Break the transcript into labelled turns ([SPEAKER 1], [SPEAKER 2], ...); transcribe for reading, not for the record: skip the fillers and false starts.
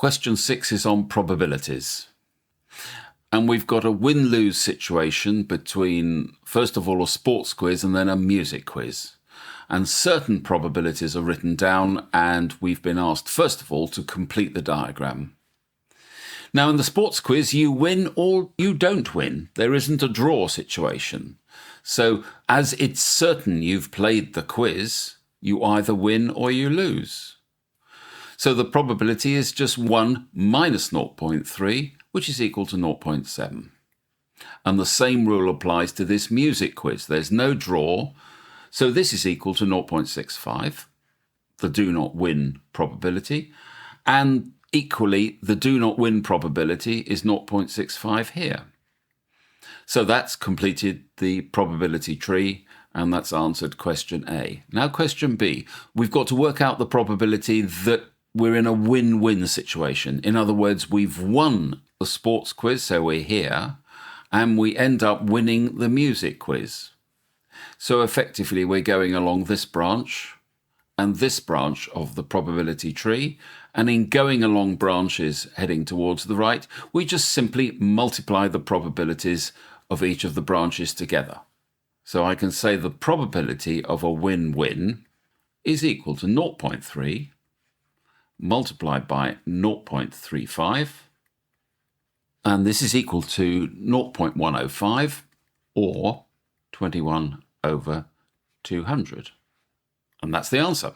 [SPEAKER 1] Question 6 is on probabilities. And we've got a win-lose situation between, first of all, a sports quiz and then a music quiz. And certain probabilities are written down, and we've been asked, first of all, to complete the diagram. Now, in the sports quiz, you win or you don't win. There isn't a draw situation. So, as it's certain you've played the quiz, you either win or you lose. So the probability is just 1 minus 0.3, which is equal to 0.7. And the same rule applies to this music quiz. There's no draw, so this is equal to 0.65, the do not win probability, and equally, the do not win probability is 0.65 here. So that's completed the probability tree, and that's answered question A. Now question B, we've got to work out the probability that we're in a win-win situation. In other words, we've won the sports quiz, so we're here, and we end up winning the music quiz. So effectively, we're going along this branch and this branch of the probability tree, and in going along branches heading towards the right, we just simply multiply the probabilities of each of the branches together. So I can say the probability of a win-win is equal to 0.3 multiplied by 0.35, and this is equal to 0.105 or 21 over 200. And that's the answer.